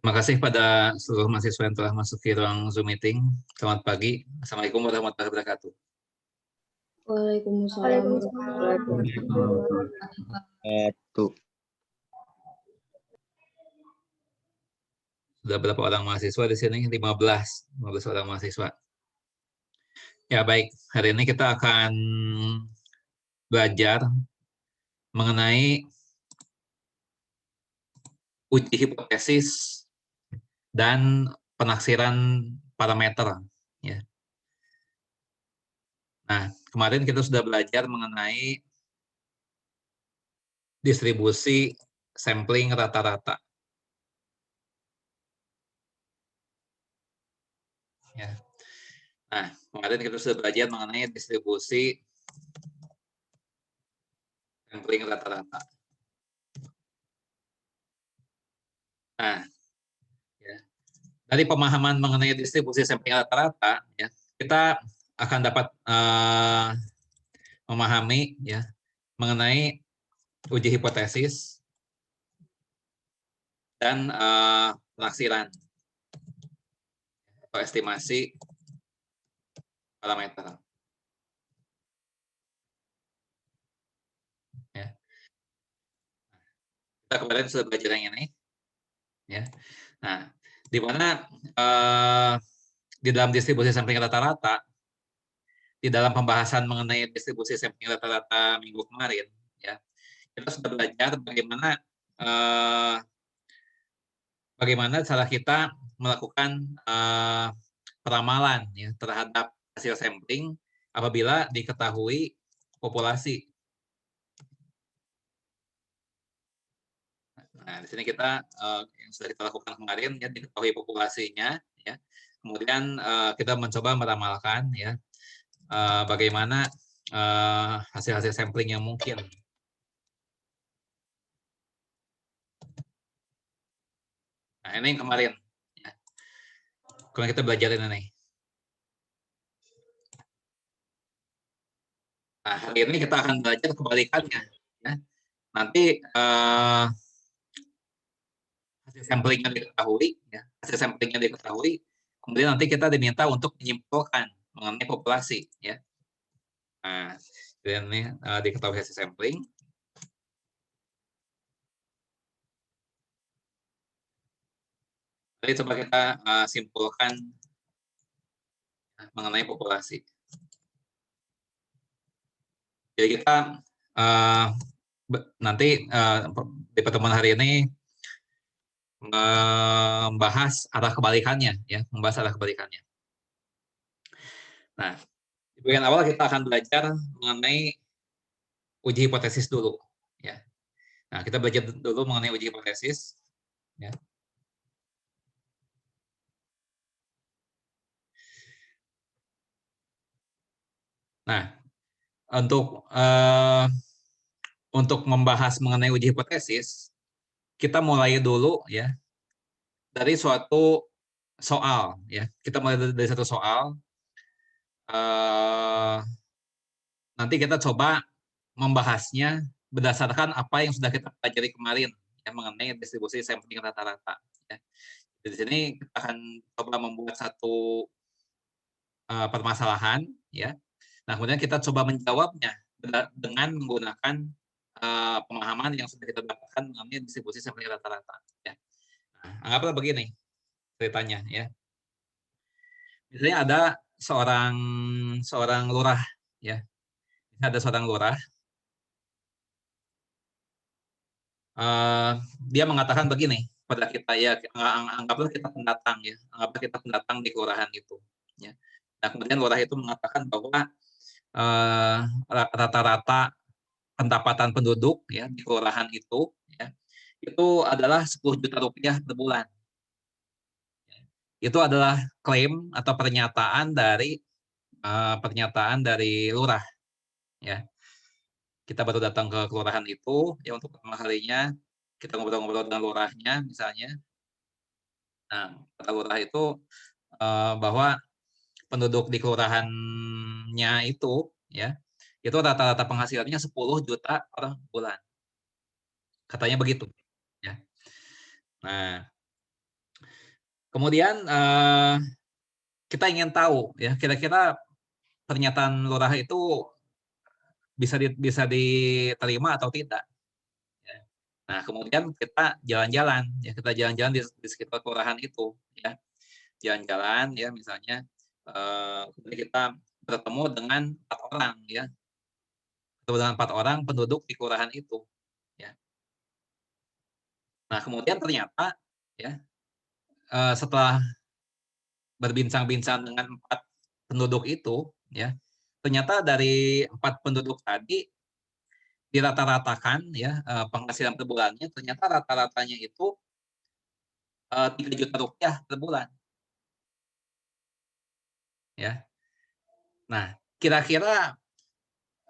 Terima kasih pada seluruh mahasiswa yang telah masuk ke ruang Zoom meeting. Selamat pagi. Assalamualaikum warahmatullahi wabarakatuh. Waalaikumsalam. Sudah berapa orang mahasiswa di sini? 15 orang mahasiswa. Ya baik, hari ini kita akan belajar mengenai uji hipotesis dan penaksiran parameter. Ya. Nah, kemarin kita sudah belajar mengenai distribusi sampling rata-rata. Ya. Nah, kemarin kita sudah belajar mengenai distribusi sampling rata-rata. Nah, ya. Dari pemahaman mengenai distribusi sampling rata-rata, ya, kita akan dapat memahami ya mengenai uji hipotesis dan penaksiran atau estimasi parameter. Ya. Kita kemarin sudah belajar yang ini. Ya. Nah, di mana di dalam distribusi sampling rata-rata, di dalam pembahasan mengenai distribusi sampling rata-rata minggu kemarin, ya, kita sudah belajar bagaimana cara kita melakukan peramalan ya terhadap hasil sampling apabila diketahui populasi. Nah, di sini kita yang sudah kita lakukan kemarin ya diketahui populasinya ya. Kemudian kita mencoba meramalkan ya bagaimana hasil-hasil sampling yang mungkin. Nah, ini yang kemarin ya. Kalau kita belajar ini. Nah, hari ini kita akan belajar kebalikannya ya. Nanti hasil sampling yang diketahui, ya, hasil sampling yang diketahui, kemudian nanti kita diminta untuk menyimpulkan mengenai populasi, ya. Nah, ini diketahui hasil sampling. Jadi coba kita simpulkan mengenai populasi. Jadi kita nanti di pertemuan hari ini membahas arah kebalikannya, ya, membahas arah kebalikannya. Nah, di bagian awal kita akan belajar mengenai uji hipotesis dulu, ya. Nah, kita belajar dulu mengenai uji hipotesis, ya. Nah, untuk membahas mengenai uji hipotesis, kita mulai dulu ya dari suatu soal, ya. Kita mulai dari satu soal. Nanti kita coba membahasnya berdasarkan apa yang sudah kita pelajari kemarin ya mengenai distribusi sampling rata-rata. Ya. Di sini kita akan coba membuat satu permasalahan, ya. Nah, kemudian kita coba menjawabnya dengan menggunakan pemahaman yang sudah kita dapatkan mengenai distribusi sampling rata-rata. Ya. Nah, anggaplah begini ceritanya, ya. Misalnya ada seorang lurah, ya. Ada seorang lurah. Dia mengatakan begini pada kita, ya, anggaplah kita pendatang, ya, anggaplah kita pendatang di kelurahan itu, ya. Nah, kemudian lurah itu mengatakan bahwa rata-rata pendapatan penduduk ya di kelurahan itu ya itu adalah 10 juta rupiah per bulan. Itu adalah klaim atau pernyataan dari lurah, ya. Kita baru datang ke kelurahan itu ya untuk pertama kalinya kita ngobrol-ngobrol dengan lurahnya misalnya. Nah, kata lurah itu bahwa penduduk di kelurahannya itu ya itu rata-rata penghasilannya 10 juta per bulan. Katanya begitu, ya. Nah, kemudian kita ingin tahu ya kira-kira pernyataan lurah itu bisa diterima atau tidak, ya. Nah, kemudian kita jalan-jalan, ya, kita jalan-jalan di sekitar kelurahan itu, ya. Jalan-jalan, ya, misalnya, kemudian kita bertemu dengan 4 orang, ya, bertemu dengan 4 orang penduduk di kelurahan itu, ya. Nah, kemudian ternyata, ya, setelah berbincang-bincang dengan 4 penduduk itu, ya, ternyata dari 4 penduduk tadi dirata-ratakan, ya, penghasilan per bulannya ternyata rata-ratanya itu, Rp3.000.000 per bulan, ya. Nah, kira-kira,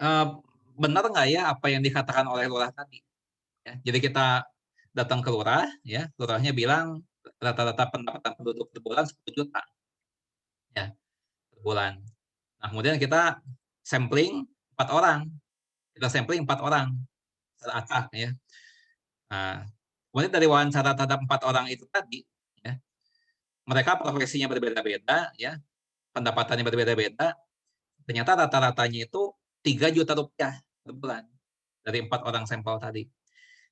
eee, benar nggak ya apa yang dikatakan oleh lurah tadi, ya. Jadi kita datang ke lurah, ya, lurahnya bilang rata-rata pendapatan penduduk per bulan 10 juta, ya, per bulan. Nah, kemudian kita sampling 4 orang, kita sampling 4 orang secara acak, ya. Nah, kemudian dari wawancara terhadap 4 orang itu tadi, ya, mereka profesinya berbeda-beda, ya, pendapatannya berbeda-beda, ternyata rata-ratanya itu Rp3.000.000 per bulan dari 4 orang sampel tadi.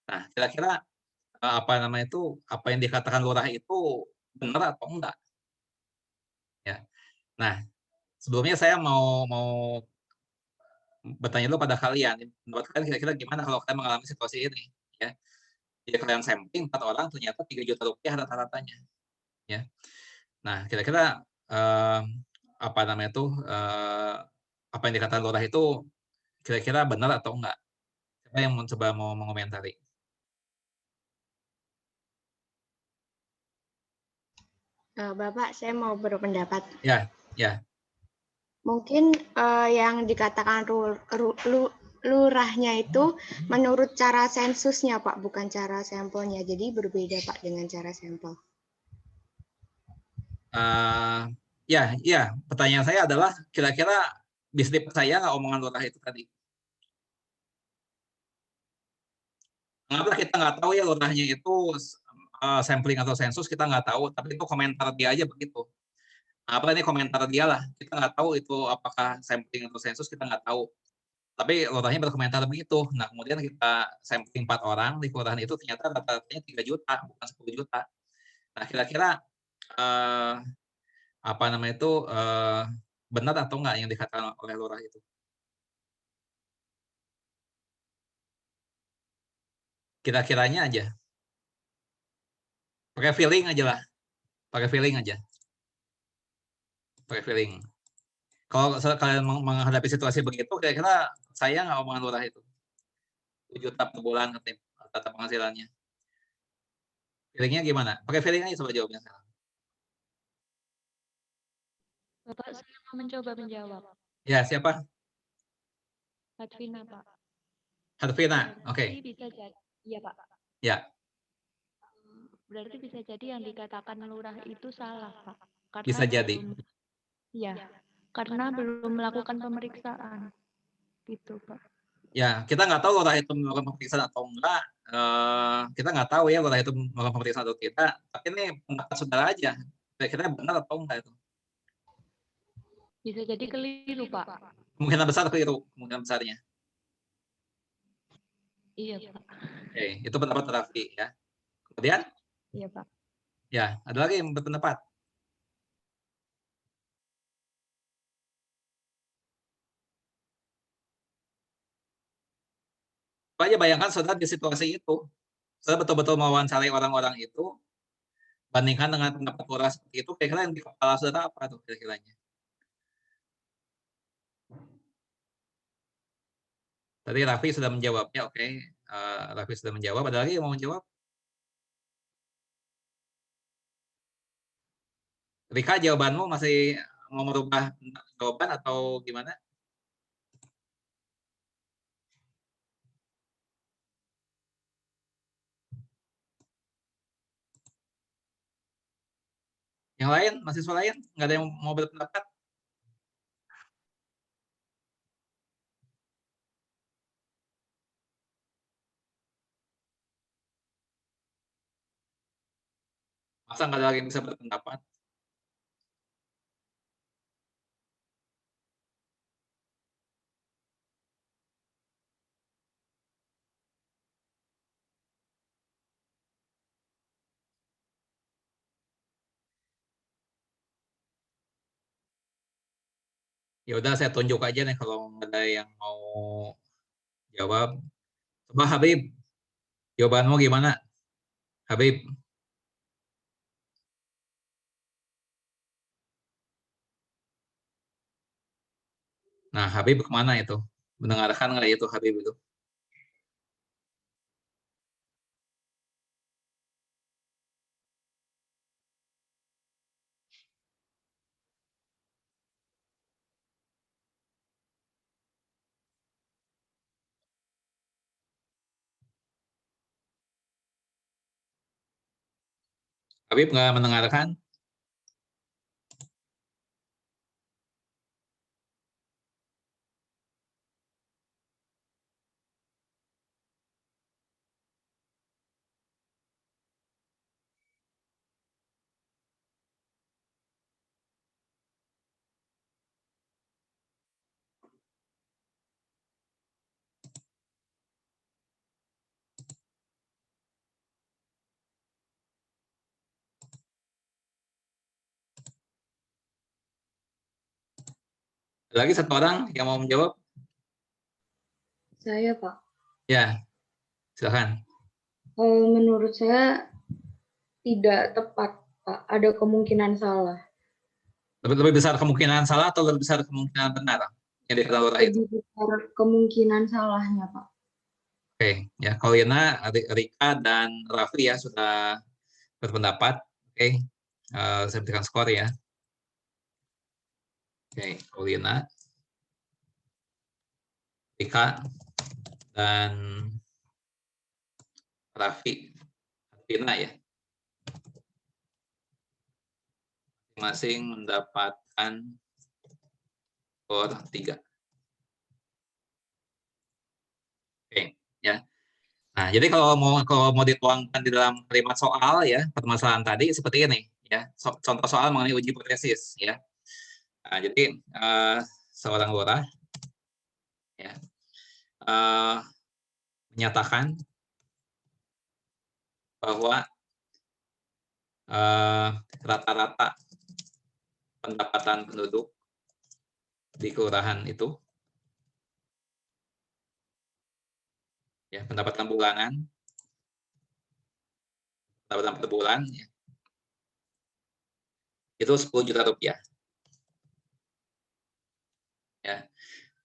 Nah, kira-kira, apa namanya itu, apa yang dikatakan lurah itu benar atau enggak, ya. Nah, sebelumnya saya mau mau bertanya dulu pada kalian, menurut kalian kira-kira gimana kalau kalian mengalami situasi ini, ya. Jadi kalian sampling 4 orang ternyata Rp3.000.000 rata-ratanya, ya. Nah, kira-kira, apa namanya itu, apa yang dikatakan lurah itu kira-kira benar atau enggak? Siapa yang coba mau mengomentari? Bapak, saya mau berpendapat. Ya, ya. Mungkin yang dikatakan lurahnya itu menurut cara sensusnya, Pak, bukan cara sampelnya. Jadi berbeda, Pak, dengan cara sampel. Ya, ya. Pertanyaan saya adalah kira-kira bisa dipercaya nggak omongan lurah itu tadi? Anggaplah kita nggak tahu ya lurahnya itu sampling atau sensus kita nggak tahu, tapi itu komentar dia aja begitu. Apa ini komentar dia lah, kita nggak tahu itu apakah sampling atau sensus kita nggak tahu. Tapi lurahnya berkomentar begitu. Nah, kemudian kita sampling 4 orang di kelurahan itu ternyata rata-ratanya 3 juta bukan 10 juta. Nah, kira-kira, eee, apa namanya itu, benar atau enggak yang dikatakan oleh lurah itu? Kira-kiranya aja, pakai feeling aja lah, pakai feeling aja, pakai feeling. Kalau kalian menghadapi situasi begitu, kira-kira saya nggak omongan lurah itu? 7 juta per bulan katanya rata penghasilannya. Feeling-nya gimana? Pakai feeling aja coba jawabnya sekarang. Bapak, saya mau mencoba menjawab. Ya, siapa? Hadvina, Pak. Harvina, oke. Berarti bisa jadi, iya Pak. Ya, Berarti bisa jadi yang dikatakan lurah itu salah, Pak. Karena bisa jadi. ya, karena belum melakukan pemeriksaan, gitu Pak. Ya, kita nggak tahu lurah itu melakukan pemeriksaan atau enggak, kita nggak tahu ya lurah itu melakukan pemeriksaan atau tidak, tapi ini pendapat saudara aja, kira-kira benar atau enggak itu? Bisa jadi keliru, Pak. Kemungkinan besar keliru, kemungkinan besarnya. Iya, Pak. Oke, itu pendapat Raffi ya. Kemudian, Iya, Pak. ya ada lagi yang berpendapat? Coba aja bayangkan saudara di situasi itu, saudara betul-betul mewawancarai orang-orang itu, bandingkan dengan pendapat lurah seperti itu, kira-kira yang di kepala saudara apa tuh kira-kiranya? Tadi Raffi sudah menjawabnya, oke, Raffi sudah menjawab, ada lagi yang mau menjawab? Rika, jawabanmu masih mau merubah jawaban atau gimana? Yang lain, mahasiswa lain, nggak ada yang mau berpendapat? Masa nggak ada lagi yang bisa berpendapat? Ya udah saya tunjuk aja nih kalau ada yang mau jawab. Coba Habib, jawabanmu gimana? Habib. Nah, Habib kemana itu? Mendengarkan nggak itu Habib itu? Habib nggak mendengarkan? Lagi satu orang yang mau menjawab? Saya, Pak. Ya, silakan. Menurut saya tidak tepat, Pak. Ada kemungkinan salah. Lebih besar kemungkinan salah atau lebih besar kemungkinan benar yang dikatakan lurah itu? Lebih besar kemungkinan salahnya, Pak. Oke, ya Kaulina, Rika dan Rafli ya sudah berpendapat. Oke, saya berikan skor ya. Oke, Kaulina, Rika, dan Raffi, Rina ya, masing-masing mendapatkan skor 3. Oke, ya. Nah, jadi kalau mau dituangkan di dalam kalimat soal ya, permasalahan tadi seperti ini ya. Contoh soal mengenai uji hipotesis ya. Nah, jadi seorang lurah ya menyatakan bahwa rata-rata pendapatan penduduk di kelurahan itu ya, pendapatan bulanan, pendapatan per bulan ya, itu 10 juta rupiah. Ya.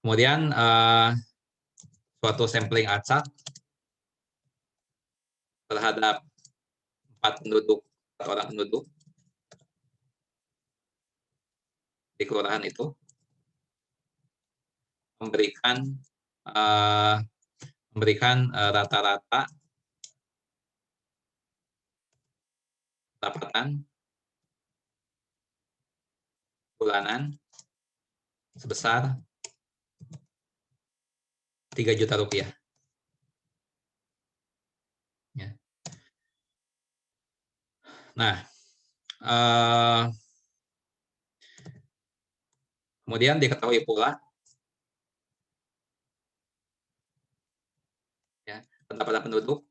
Kemudian suatu sampling acak terhadap 4 orang penduduk di kelurahan itu memberikan rata-rata pendapatan bulanan sebesar 3 juta rupiah. Ya. Nah, kemudian diketahui pula ya, pendapatan penduduk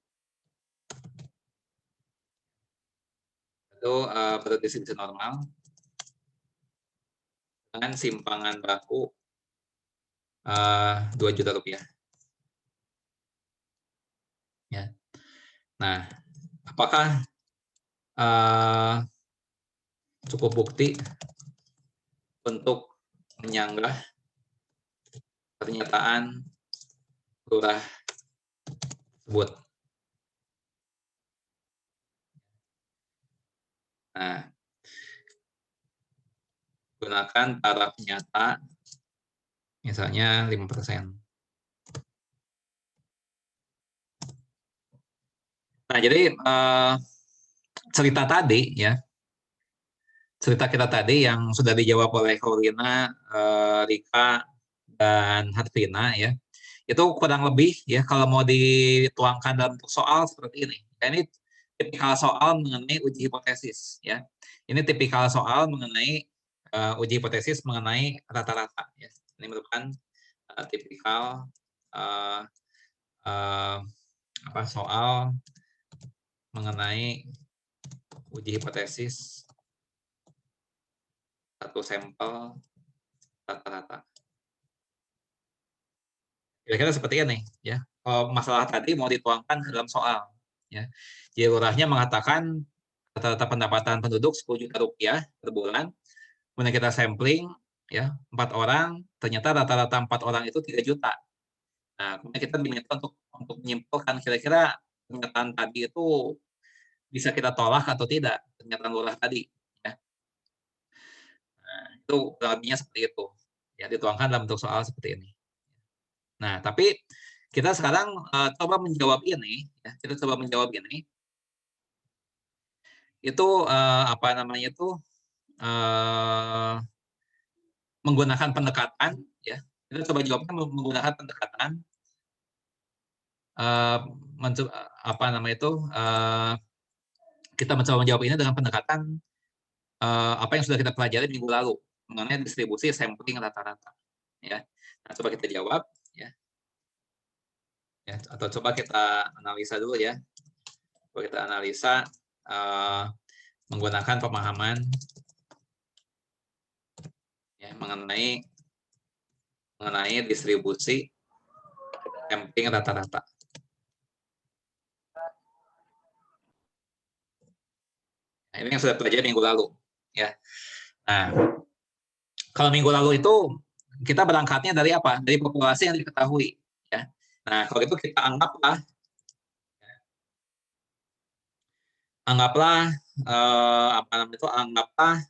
itu berdistribusi normal dengan simpangan baku 2 juta rupiah. Ya. Nah, apakah cukup bukti untuk menyanggah pernyataan lurah tersebut? Nah, gunakan taraf nyata, misalnya 5%. Nah, jadi cerita tadi ya, cerita kita tadi yang sudah dijawab oleh Kaulina, Rika, dan Harvina ya, itu kurang lebih ya kalau mau dituangkan dalam soal seperti ini. Ya, ini tipikal soal mengenai uji hipotesis ya. Ini tipikal soal mengenai uji hipotesis mengenai rata-rata ya. Ini merupakan tipikal soal mengenai uji hipotesis satu sampel rata-rata. Kira-kira seperti ini ya. Kalau masalah tadi mau dituangkan ke dalam soal ya. Jadi lurahnya mengatakan rata-rata pendapatan penduduk 10 juta rupiah per bulan. Kemudian kita sampling ya 4 orang, ternyata rata-rata 4 orang itu 3 juta. Nah, kemudian kita diminta untuk menyimpulkan kira-kira pernyataan tadi itu bisa kita tolak atau tidak, pernyataan lurah tadi ya. Nah, itu kurang lebihnya seperti itu. Ya, dituangkan dalam bentuk soal seperti ini. Nah, tapi kita sekarang coba menjawab ini ya. Kita coba menjawab ini. Itu apa namanya itu menggunakan pendekatan ya. Kita coba jawabnya menggunakan pendekatan apa namanya itu kita mencoba menjawab ini dengan pendekatan apa yang sudah kita pelajari minggu lalu mengenai distribusi sampling rata-rata ya. Nah, coba kita jawab ya. Ya, atau coba kita analisa dulu ya. Coba kita analisa menggunakan pemahaman ya, mengenai distribusi sampling rata-rata. Nah, ini yang sudah pelajari minggu lalu ya. Nah, kalau minggu lalu itu kita berangkatnya dari apa? Dari populasi yang diketahui ya. Nah, kalau itu kita anggaplah apa namanya itu anggaplah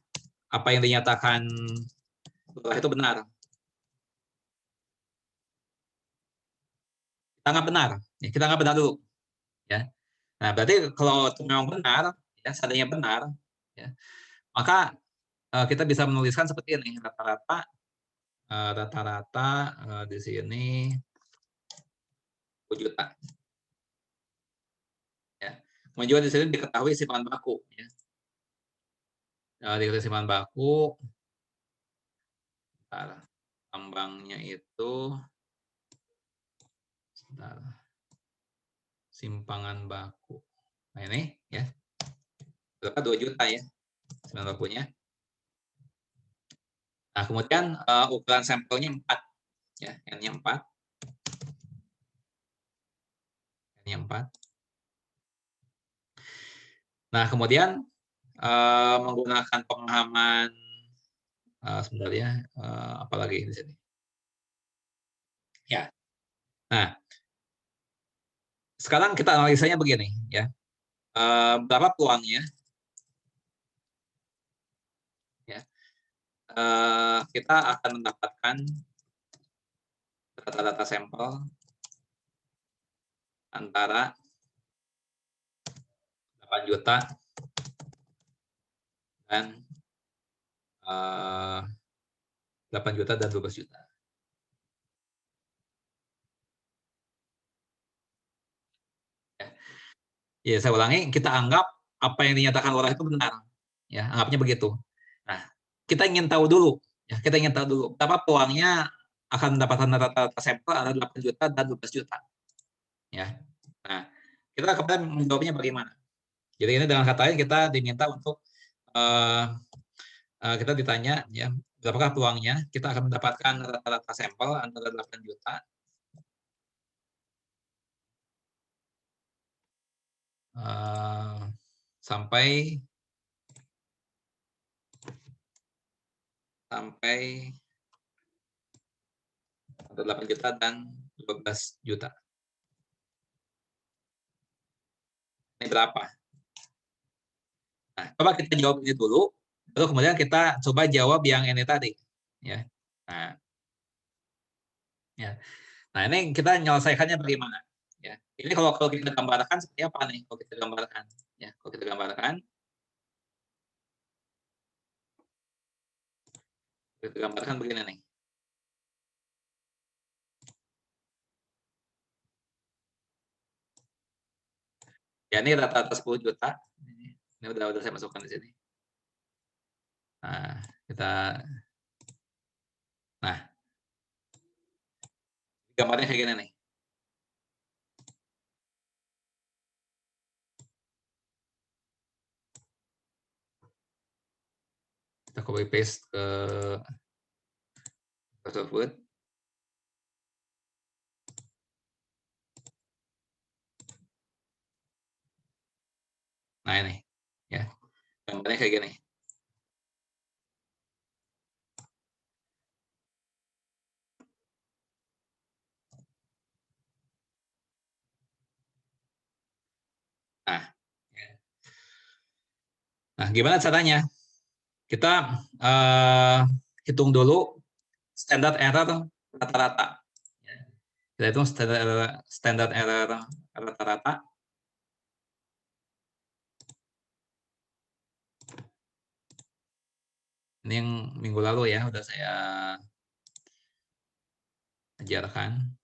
apa yang dinyatakan itu benar. Kita anggap benar. Ya, kita anggap benar dulu ya. Nah, berarti kalau itu memang benar ya, seandainya benar ya, maka kita bisa menuliskan seperti ini, rata-rata di sini 10 juta. Ya. Kemudian di sini diketahui simpan baku. Ya. Diketahui simpan baku, tambangnya itu, simpangan baku. Nah ini ya, berapa 2 juta ya, simpan bakunya. Nah kemudian ukuran sampelnya 4, ya, N-nya 4. N-nya 4. Nah kemudian menggunakan pemahaman sebentar ya, apalagi di sini. Ya. Nah, sekarang kita analisanya begini ya. Berapa peluangnya? Ya. Kita akan mendapatkan rata-rata sampel antara 8 juta dan 8 juta dan 12 juta. Ya, saya ulangi, kita anggap apa yang dinyatakan lurah itu benar. Ya, anggapnya begitu. Nah, kita ingin tahu dulu, ya, kita ingin tahu dulu berapa peluangnya akan mendapatkan rata-rata sampel antara 8 juta dan 12 juta. Ya. Nah, kita kemudian menjawabnya bagaimana? Jadi ini dengan kata lain kita diminta untuk kita ditanya ya, berapakah peluangnya kita akan mendapatkan rata-rata sampel antara 8 juta sampai 8 juta dan 12 juta. Ini berapa? Nah, coba kita jawab ini dulu, lalu kemudian kita coba jawab yang ini tadi. Ya. Nah, ya. Nah ini kita menyelesaikannya bagaimana? Ya. Ini kalau kita gambarkan seperti apa nih? Kalau kita gambarkan, ya, kalau kita gambarkan, begini nih. Ya ini rata-rata 10 juta. Ini udah saya masukkan di sini. Nah, nah, gambarnya kayak gini nih. Kita copy paste ke tersebut. Nah ini, ya, gambarnya kayak gini. Nah, ya. Nah, gimana caranya? Kita hitung dulu standar error rata-rata. Kita hitung standar error rata-rata. Ini yang minggu lalu ya, udah saya ajarkan.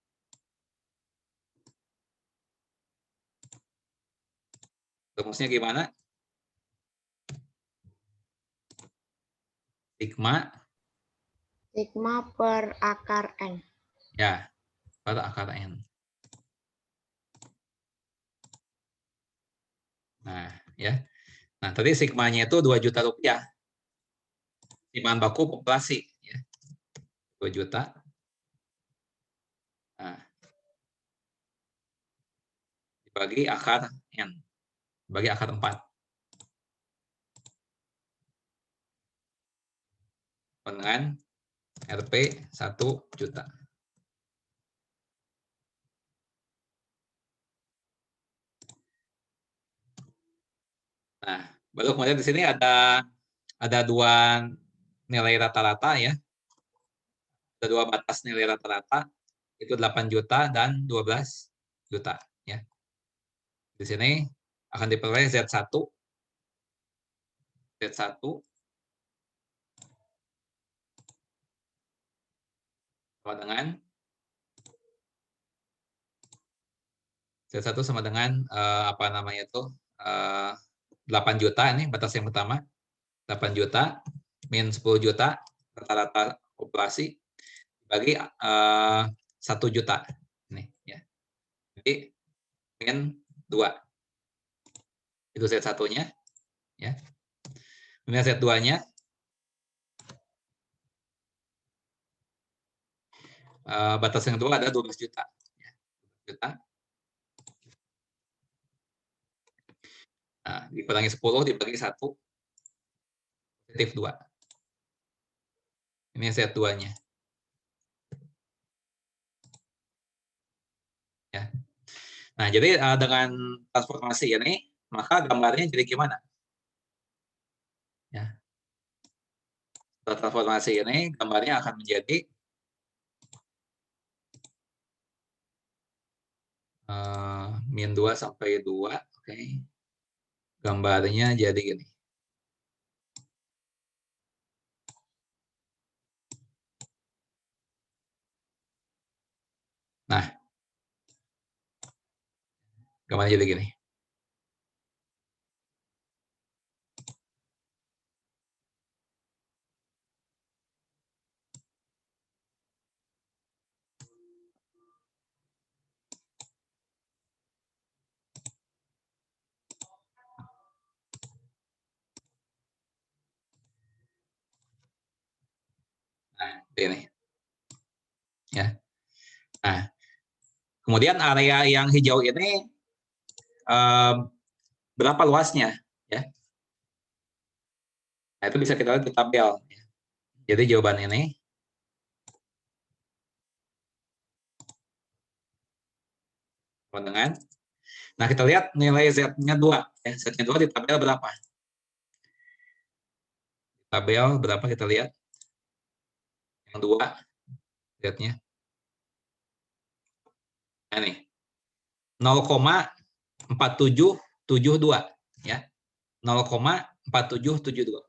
Rumusnya gimana? Sigma per akar N. Ya, per akar N. Nah, ya. Nah, tadi sigmanya itu 2 juta rupiah. Bahan baku populasi. Ya. 2 juta. Nah, dibagi akar N. Dibagi akar 4. Dengan RP 1 juta. Nah, baru kemudian di sini ada 2 nilai rata-rata ya. Ada 2 batas nilai rata-rata, itu 8 juta dan 12 juta ya. Di sini akan diperoleh Z1 sama dengan Z1 sama dengan apa namanya itu 8 juta, ini batas yang pertama, 8 juta min 10 juta rata-rata populasi bagi 1 juta nih ya. Jadi min 2 itu Z1-nya ya. Kemudian Z2-nya batas yang kedua ada 12 juta ya. 12 juta. Nah, dikurangi 10 dibagi 1 positif 2. Ini Z2-nya. Ya. Nah, jadi dengan transformasi ini, maka gambarnya jadi gimana? Ya. Setelah transformasi ini, gambarnya akan menjadi min 2 sampai 2. Oke. Gambarnya jadi gini. Nah, gambarnya jadi gini. Nah, ini. Ya. Nah, kemudian area yang hijau ini berapa luasnya? Ya. Nah, itu bisa kita lihat di tabel. Jadi jawaban ini dengan, nah kita lihat nilai Z-nya 2. Ya. Z-nya 2 di tabel berapa? Tabel berapa kita lihat? Yang 2 Z-nya. Nah, ini 0,4772 ya. 0,4772.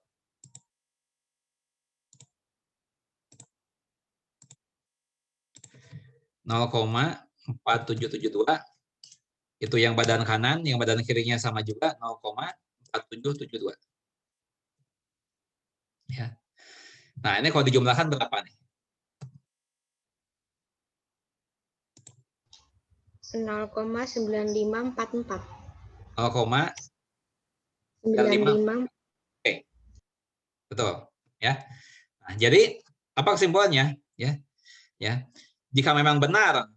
Itu yang badan kanan, yang badan kirinya sama juga 0,4772. Ya. Nah, ini kalau dijumlahkan berapa nih? 0,9544. 0,95. Oke. Betul, ya. Nah, jadi apa kesimpulannya? Ya. Ya. Jika memang benar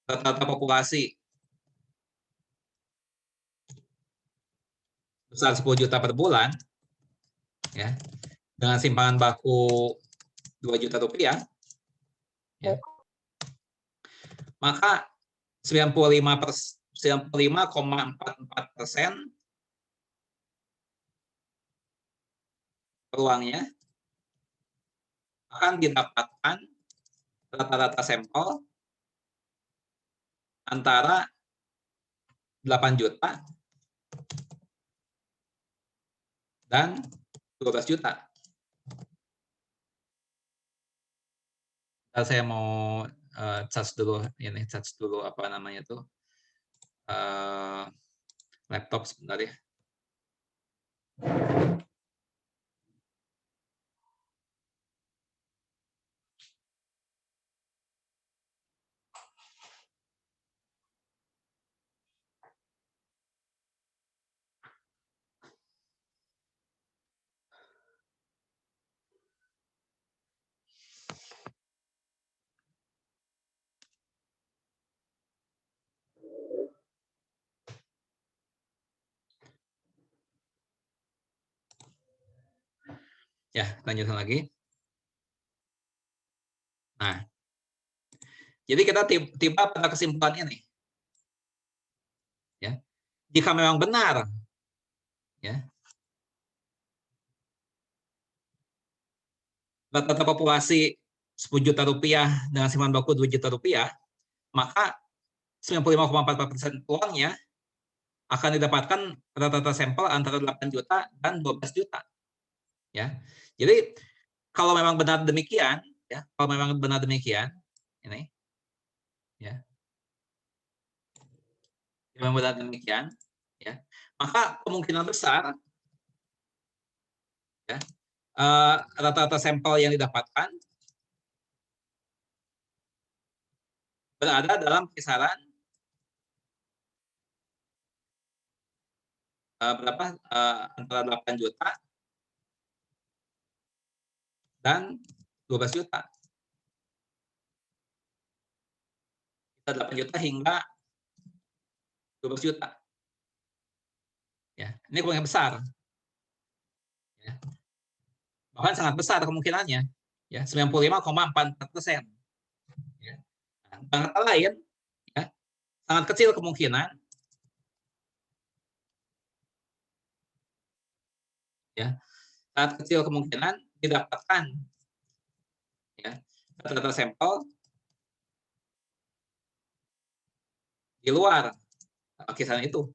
rata-rata populasi besar 10 juta per bulan, ya, dengan simpanan baku 2 juta rupiah, ya, maka 95,44% peluangnya akan didapatkan rata-rata sampel antara 8 juta dan 12 juta. Saya mau charge dulu apa namanya tuh laptop sebentar ya. Ya, lanjutkan lagi. Nah, jadi kita tiba pada kesimpulan ini. Ya. Jika memang benar, ya, rata-rata populasi 10 juta rupiah dengan simpanan baku 2 juta rupiah, maka 95,44% peluangnya akan didapatkan rata-rata sampel antara 8 juta dan 12 juta. Ya. Jadi kalau memang benar demikian, ya, kalau memang benar demikian, ini, ya, memang benar demikian, ya, maka kemungkinan besar, ya, rata-rata sampel yang didapatkan berada dalam kisaran berapa? Antara 8 juta dan 12 juta. 8 juta hingga 12 juta. Ya, ini kemungkinan besar. Ya. Bahkan sangat besar kemungkinannya. Ya, 95,44%. Ya. Nah, dengan kata lain, ya, sangat kecil kemungkinan, ya, sangat kecil kemungkinan didapatkan, ya, rata-rata sampel di luar kisaran itu.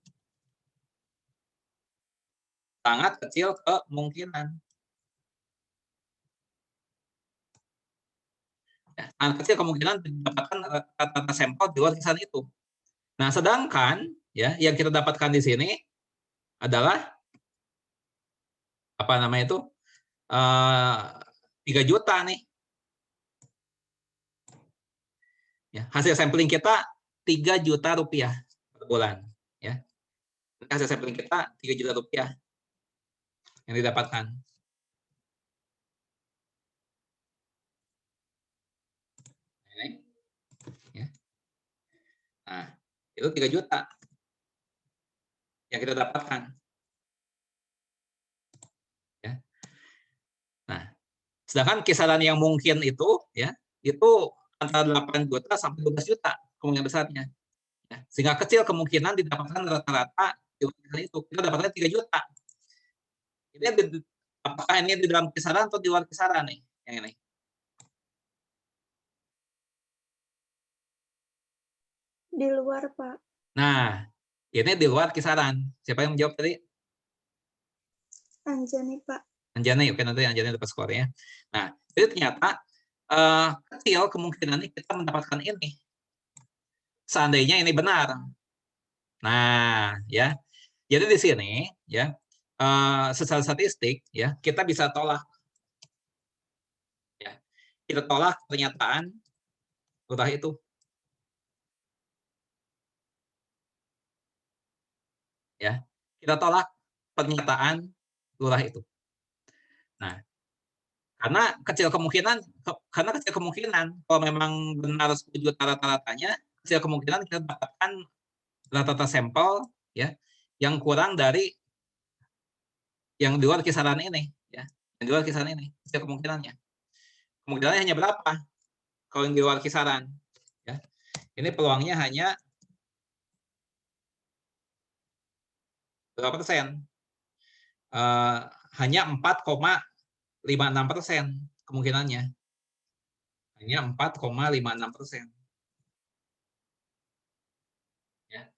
Sangat kecil kemungkinan. Ya, sangat kecil kemungkinan didapatkan rata-rata sampel di luar kisaran itu. Nah, sedangkan, ya, yang kita dapatkan di sini adalah apa namanya itu 3 juta nih. Ya, hasil sampling kita 3 juta rupiah per bulan. Ya. Hasil sampling kita 3 juta rupiah yang didapatkan. Ini. Ya. Nah, itu 3 juta yang kita dapatkan. Ya. Nah, sedangkan kisaran yang mungkin itu, ya, itu antara 8 juta sampai 12 juta kemungkinan besarnya. Ya. Sehingga kecil kemungkinan didapatkan rata-rata itu. Kita dapatkan 3 juta. Ini apakah ini di dalam kisaran atau di luar kisaran nih? Yang ini. Di luar, Pak. Nah, ini di luar kisaran. Siapa yang menjawab tadi? Anjani, Pak. Anjani, oke, nanti Anjani dapat skornya. Nah, jadi ternyata kecil kemungkinan kita mendapatkan ini. Seandainya ini benar. Nah, ya. Jadi di sini, ya, secara statistik, ya, kita bisa tolak. Ya, kita tolak pernyataan lurah itu. Ya, kita tolak pernyataan lurah itu. Nah, Karena kecil kemungkinan kalau memang benar 10 juta rata-ratanya, kecil kemungkinan kita dapatkan rata-rata sampel ya yang kurang dari yang di luar kisaran ini ya. Yang di luar kisaran ini, kecil kemungkinannya. Kemungkinannya hanya berapa? Kalau yang di luar kisaran ya. Ini peluangnya hanya berapa persen? Hanya 4,56% kemungkinannya. Hanya 4,56%. Ya.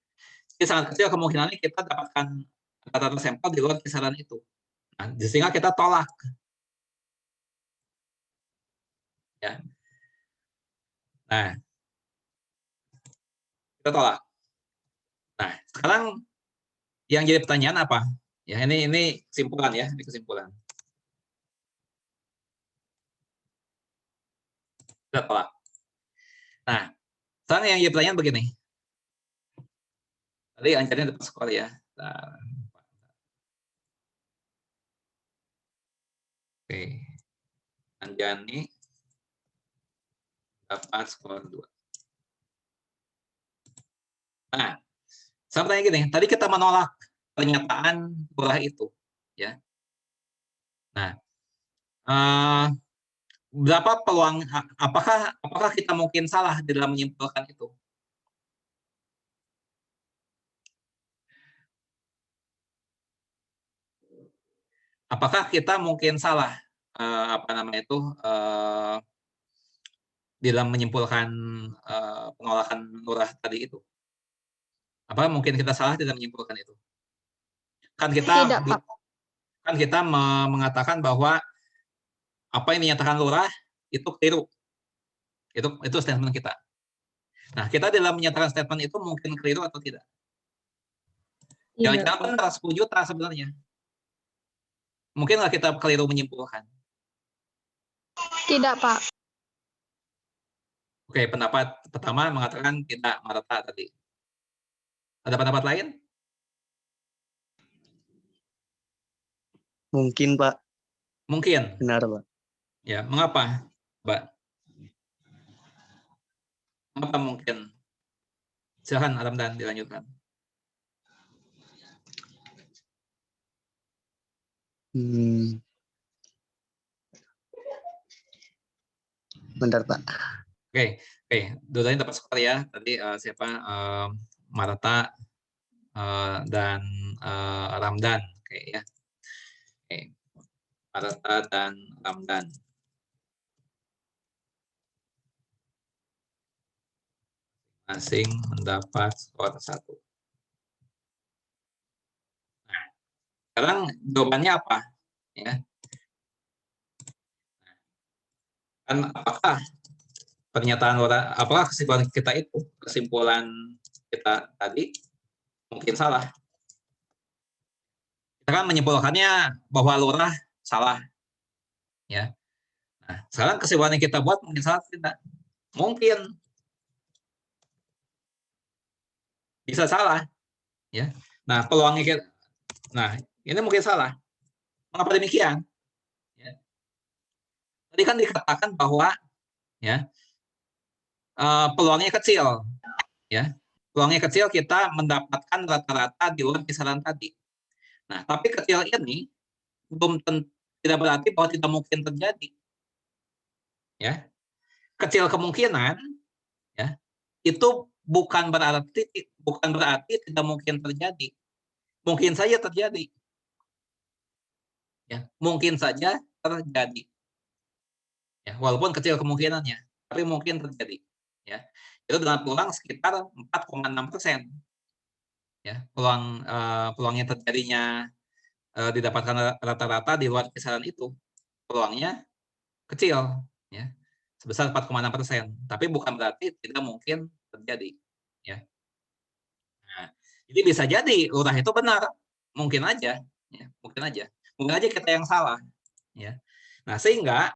Jadi sangat kecil kemungkinannya kita dapatkan rata-rata sampel di luar kisaran itu. Nah, sehingga kita tolak. Ya. Nah, kita tolak. Nah, sekarang yang jadi pertanyaan apa? Ya, ini kesimpulan ya, ini kesimpulan. Kita tolak. Nah, sekarang yang jadi pertanyaan begini. Tadi Anjani dapat skor ya. Nah, oke. Anjani dapat skor 2. Nah, saya bertanya gini, tadi kita menolak pernyataan lurah itu, ya. Nah, berapa peluang? Apakah kita mungkin salah di dalam menyimpulkan itu? Apakah kita mungkin salah di dalam menyimpulkan penolakan lurah tadi itu? Apakah mungkin kita salah di dalam menyimpulkan itu? Kan kita Tidak, Pak. Kan kita mengatakan bahwa apa yang dinyatakan lurah itu keliru. Itu statement kita. Nah, kita dalam menyatakan statement itu mungkin keliru atau tidak? Jangan-jangan benar 10 juta sebenarnya. Mungkin nggak kita keliru menyimpulkan? Tidak, Pak. Oke, pendapat pertama mengatakan tidak merata tadi. Ada pendapat lain? Mungkin, Pak. Mungkin. Benar, Pak. Ya, mengapa, Mbak? Mengapa mungkin? Silahkan, Ramdan, dilanjutkan. Bentar, Pak. Oke. Dua-duanya dapat skor ya. Tadi siapa? Marata dan Ramdan. Oke ya. Oke. Marata dan Ramdan. Masing mendapat skor 1. Nah, sekarang jawabannya apa? Ya. Kan apakah pernyataan lurah, apakah kesimpulan kita itu, kesimpulan kita tadi mungkin salah? Kita kan menyimpulkannya bahwa lurah salah, ya. Nah, sekarang kesimpulan yang kita buat mungkin salah tidak? Mungkin bisa salah, ya. Nah, peluangnya kita, ini mungkin salah. Mengapa demikian? Ya. Tadi kan dikatakan bahwa ya peluangnya kecil, ya. Peluangnya kecil kita mendapatkan rata-rata di luar kisaran tadi. Nah, tapi kecil ini tidak berarti bahwa tidak mungkin terjadi. Ya. Kecil kemungkinan ya. Itu bukan berarti tidak mungkin terjadi. Mungkin saja terjadi. Ya, mungkin saja terjadi. Ya, walaupun kecil kemungkinannya, tapi mungkin terjadi. Ya. Itu dengan peluang sekitar 4,6%. Ya, peluangnya terjadinya didapatkan rata-rata di luar kisaran itu, peluangnya kecil, ya, sebesar 4,6%. Tapi bukan berarti tidak mungkin terjadi, ya. Nah, jadi bisa jadi lurah itu benar, mungkin aja, ya, mungkin aja kita yang salah, ya. Nah, sehingga